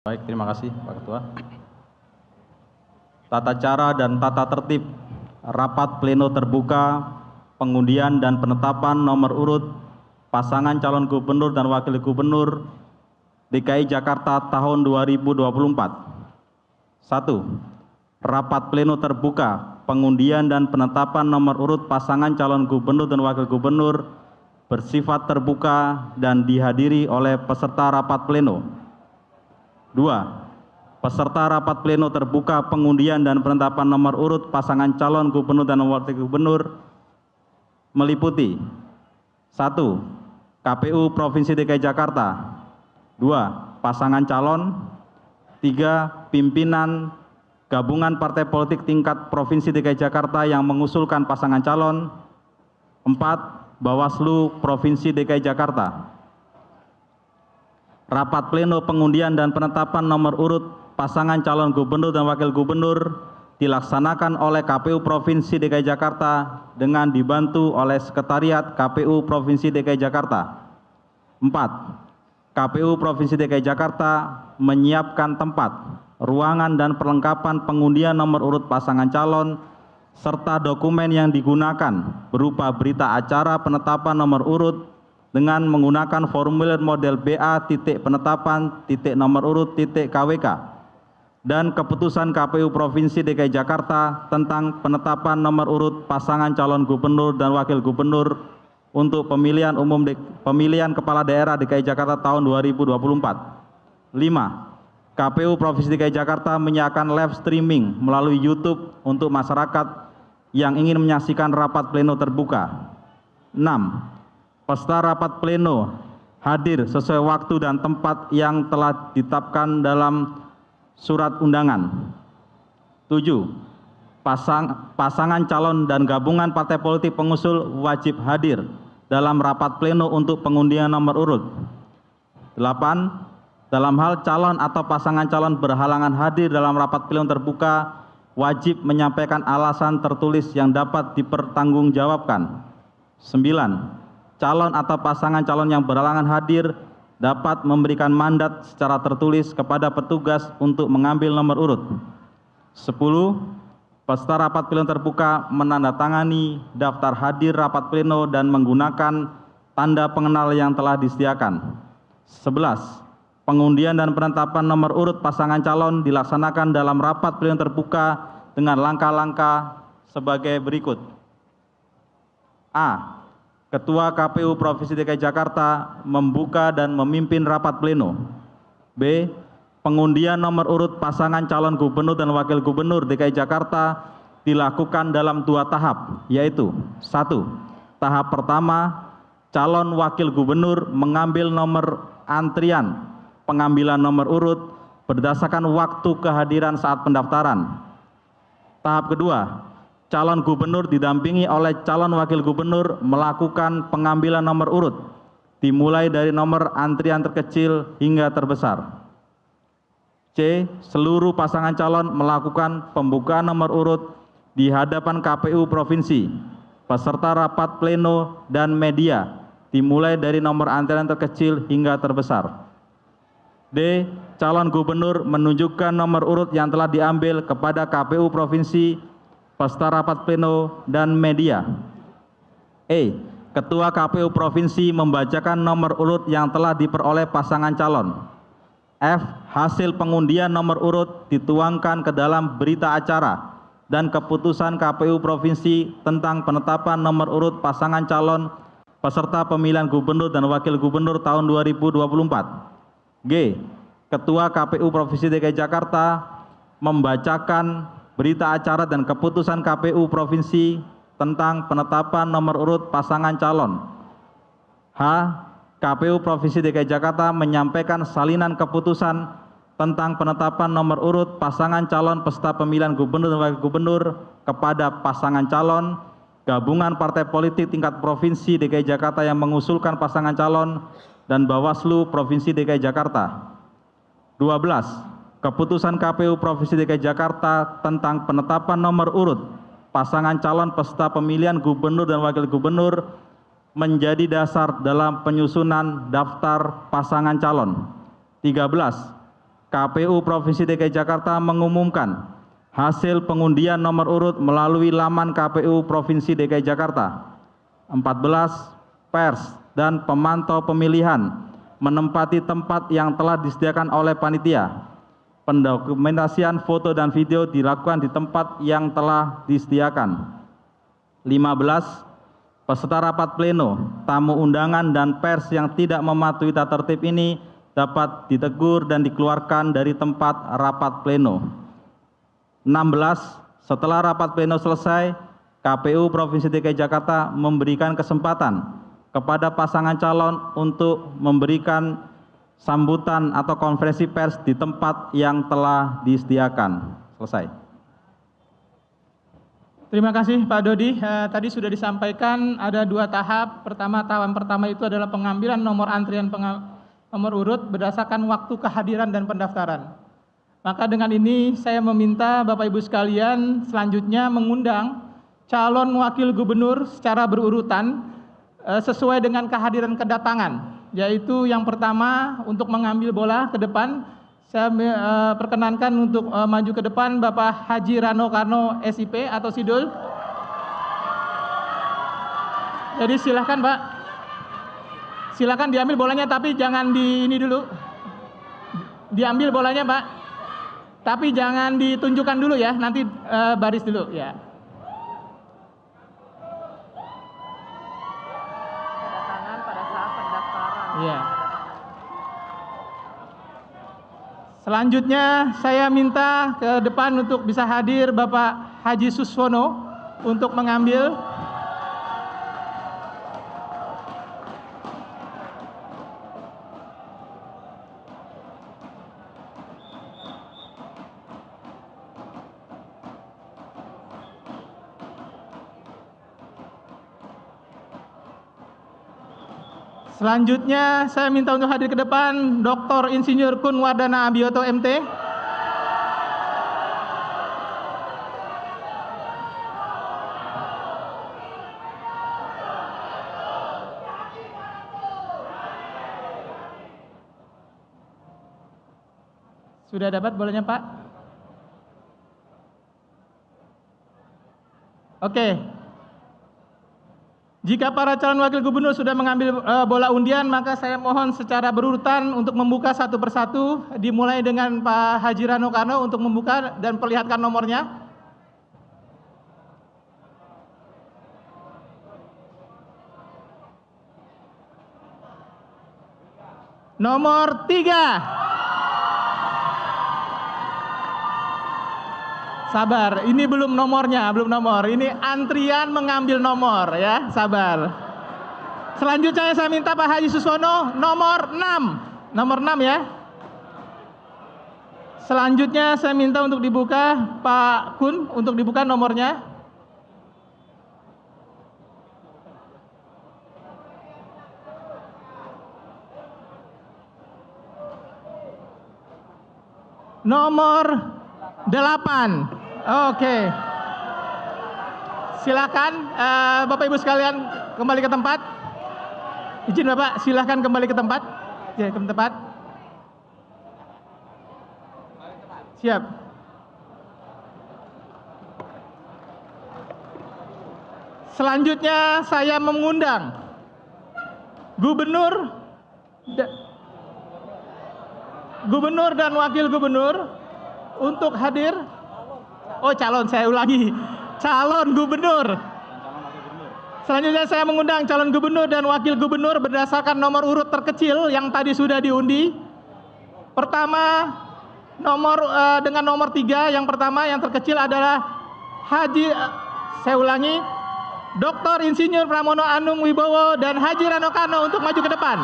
Baik, terima kasih Pak Ketua. Tata cara dan tata tertib rapat pleno terbuka pengundian dan penetapan nomor urut pasangan calon gubernur dan wakil gubernur DKI Jakarta tahun 2024. 1. Rapat pleno terbuka pengundian dan penetapan nomor urut pasangan calon gubernur dan wakil gubernur bersifat terbuka dan dihadiri oleh peserta rapat pleno. 2. Peserta rapat pleno terbuka pengundian dan penetapan nomor urut pasangan calon gubernur dan wakil gubernur meliputi 1. KPU Provinsi DKI Jakarta. 2. Pasangan calon. 3. Pimpinan gabungan partai politik tingkat Provinsi DKI Jakarta yang mengusulkan pasangan calon. 4. Bawaslu Provinsi DKI Jakarta. Rapat pleno pengundian dan penetapan nomor urut pasangan calon gubernur dan wakil gubernur dilaksanakan oleh KPU Provinsi DKI Jakarta dengan dibantu oleh Sekretariat KPU Provinsi DKI Jakarta. 4. KPU Provinsi DKI Jakarta menyiapkan tempat, ruangan dan perlengkapan pengundian nomor urut pasangan calon serta dokumen yang digunakan berupa berita acara penetapan nomor urut dengan menggunakan formulir model BA.penetapan.nomor urut.KWK dan keputusan KPU Provinsi DKI Jakarta tentang penetapan nomor urut pasangan calon gubernur dan wakil gubernur untuk pemilihan umum pemilihan kepala daerah DKI Jakarta tahun 2024. 5. KPU Provinsi DKI Jakarta menyiapkan live streaming melalui YouTube untuk masyarakat yang ingin menyaksikan rapat pleno terbuka. 6. Peserta rapat pleno hadir sesuai waktu dan tempat yang telah ditetapkan dalam surat undangan. 7. Pasangan calon dan gabungan partai politik pengusul wajib hadir dalam rapat pleno untuk pengundian nomor urut. 8. Dalam hal calon atau pasangan calon berhalangan hadir dalam rapat pleno terbuka, wajib menyampaikan alasan tertulis yang dapat dipertanggungjawabkan. 9. Calon atau pasangan calon yang berhalangan hadir dapat memberikan mandat secara tertulis kepada petugas untuk mengambil nomor urut. 10. Peserta rapat pleno terbuka menandatangani daftar hadir rapat pleno dan menggunakan tanda pengenal yang telah disediakan. 11. Pengundian dan penetapan nomor urut pasangan calon dilaksanakan dalam rapat pleno terbuka dengan langkah-langkah sebagai berikut. A. Ketua KPU Provinsi DKI Jakarta membuka dan memimpin rapat pleno. B. Pengundian nomor urut pasangan calon gubernur dan wakil gubernur DKI Jakarta dilakukan dalam 2 tahap, yaitu 1. Tahap pertama, calon wakil gubernur mengambil nomor antrian pengambilan nomor urut berdasarkan waktu kehadiran saat pendaftaran. Tahap kedua, calon gubernur didampingi oleh calon wakil gubernur melakukan pengambilan nomor urut, dimulai dari nomor antrian terkecil hingga terbesar. C. Seluruh pasangan calon melakukan pembukaan nomor urut di hadapan KPU Provinsi, peserta rapat pleno dan media, dimulai dari nomor antrian terkecil hingga terbesar. D. Calon gubernur menunjukkan nomor urut yang telah diambil kepada KPU Provinsi, peserta rapat pleno dan media. E. Ketua KPU Provinsi membacakan nomor urut yang telah diperoleh pasangan calon. F. Hasil pengundian nomor urut dituangkan ke dalam berita acara dan keputusan KPU Provinsi tentang penetapan nomor urut pasangan calon peserta pemilihan gubernur dan wakil gubernur tahun 2024. G. Ketua KPU Provinsi DKI Jakarta membacakan berita acara dan keputusan KPU Provinsi tentang penetapan nomor urut pasangan calon. H. KPU Provinsi DKI Jakarta menyampaikan salinan keputusan tentang penetapan nomor urut pasangan calon peserta pemilihan gubernur dan wakil gubernur kepada pasangan calon gabungan partai politik tingkat Provinsi DKI Jakarta yang mengusulkan pasangan calon dan Bawaslu Provinsi DKI Jakarta. 12. Keputusan KPU Provinsi DKI Jakarta tentang penetapan nomor urut pasangan calon peserta pemilihan gubernur dan wakil gubernur menjadi dasar dalam penyusunan daftar pasangan calon. 13. KPU Provinsi DKI Jakarta mengumumkan hasil pengundian nomor urut melalui laman KPU Provinsi DKI Jakarta. 14. Pers dan pemantau pemilihan menempati tempat yang telah disediakan oleh panitia. Pendokumentasian foto dan video dilakukan di tempat yang telah disediakan. 15. Peserta rapat pleno, tamu undangan dan pers yang tidak mematuhi tata tertib ini dapat ditegur dan dikeluarkan dari tempat rapat pleno. 16. Setelah rapat pleno selesai, KPU Provinsi DKI Jakarta memberikan kesempatan kepada pasangan calon untuk memberikan sambutan atau konferensi pers di tempat yang telah disediakan. Selesai. Terima kasih Pak Dodi. Tadi sudah disampaikan ada 2 tahap. Tahap pertama itu adalah pengambilan nomor antrian nomor urut berdasarkan waktu kehadiran dan pendaftaran. Maka dengan ini saya meminta Bapak Ibu sekalian selanjutnya mengundang calon wakil gubernur secara berurutan sesuai dengan kehadiran kedatangan, yaitu yang pertama untuk mengambil bola ke depan, saya perkenankan untuk maju ke depan Bapak Haji Rano Karno SIP atau Sidul. Jadi silakan Pak, silakan diambil bolanya tapi jangan di ini dulu, diambil bolanya Pak, tapi jangan ditunjukkan dulu ya, nanti baris dulu ya. Ya. Selanjutnya saya minta ke depan untuk bisa hadir Bapak Haji Suswono untuk mengambil. Selanjutnya saya minta untuk hadir ke depan Dr. Insinyur Kun Wardana Abioto MT. Sudah dapat bolanya Pak? Oke. Jika para calon wakil gubernur sudah mengambil bola undian, maka saya mohon secara berurutan untuk membuka satu persatu, dimulai dengan Pak Haji Rano Karno untuk membuka dan perlihatkan nomornya. Nomor 3. Sabar, ini belum nomornya, belum nomor. Ini antrian mengambil nomor ya, sabar. Selanjutnya saya minta Pak Haji Suswono nomor 6. Nomor 6 ya. Selanjutnya saya minta untuk dibuka Pak Kun untuk dibuka nomornya. Nomor 8. Oke. Silakan Bapak Ibu sekalian kembali ke tempat. Izin Bapak, silakan kembali ke tempat. Ya, ke tempat. Siap. Selanjutnya saya mengundang Gubernur dan Wakil Gubernur untuk hadir. Oh calon, saya ulangi, calon gubernur. Selanjutnya saya mengundang calon gubernur dan wakil gubernur berdasarkan nomor urut terkecil yang tadi sudah diundi. Pertama, dengan nomor 3, yang pertama yang terkecil adalah saya ulangi, Dr. Insinyur Pramono Anung Wibowo dan Haji Rano Karno untuk maju ke depan.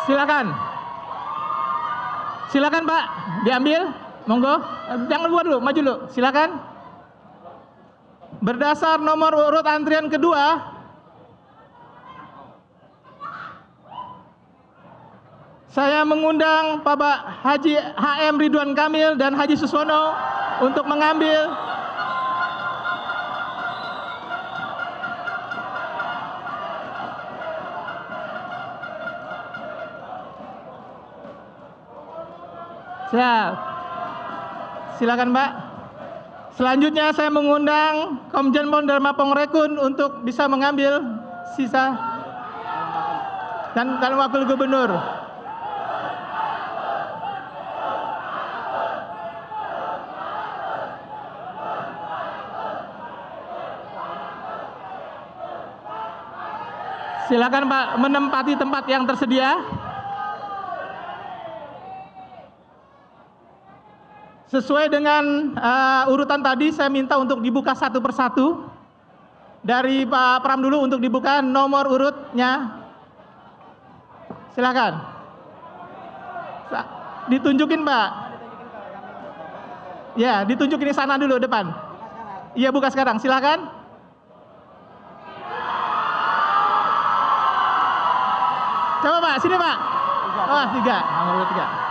Silakan. Silakan Pak, diambil. Monggo. Jangan luar dulu, maju dulu. Silakan. Berdasar nomor urut antrian kedua, saya mengundang Bapak Haji HM Ridwan Kamil dan Haji Suswono untuk mengambil Siap. Silakan Mbak. Selanjutnya saya mengundang Komjen Pol Dharma Pongrekun untuk bisa mengambil sisa dan Wakil Gubernur. Silakan Pak menempati tempat yang tersedia. Sesuai dengan urutan tadi, saya minta untuk dibuka satu persatu. Dari Pak Pram dulu untuk dibuka nomor urutnya. Silakan. Ditunjukin Pak. Ya, ditunjukin di sana dulu depan. Iya, buka sekarang. Silakan. Coba Pak, sini Pak. Oh, 3. Nomor urut 3.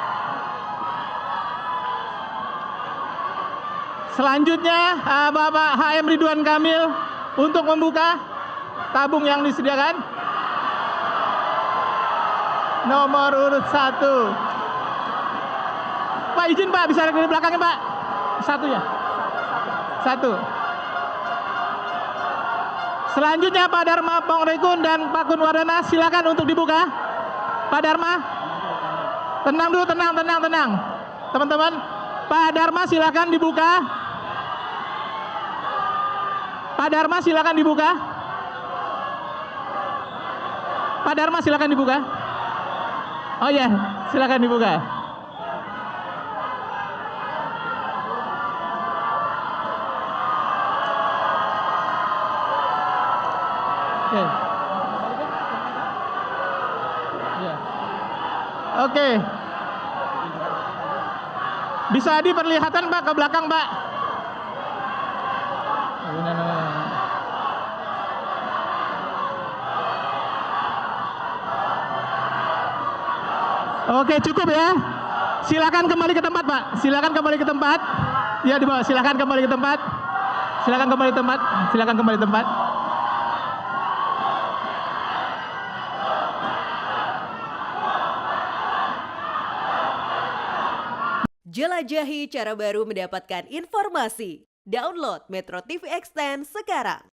Selanjutnya Bapak HM Ridwan Kamil untuk membuka tabung yang disediakan. Nomor urut 1. Pak izin Pak, bisa dari belakangnya Pak. 1 ya. 1. Selanjutnya Pak Dharma Pongrekun dan Pak Kunwardana, silakan untuk dibuka. Pak Dharma. Tenang dulu, tenang. Teman-teman, Pak Dharma silakan dibuka. Pak Dharma silakan dibuka. Pak Dharma silakan dibuka. Oh ya, silakan dibuka. Oke. Ya. Oke. Bisa diperlihatkan Pak ke belakang Pak. Oke, cukup ya. Silakan kembali ke tempat, Pak. Silakan kembali ke tempat. Ya, di bawah. Silakan kembali ke tempat. Silakan kembali ke tempat. Silakan kembali ke tempat. Jelajahi cara baru mendapatkan informasi. Download Metro TV Extend sekarang.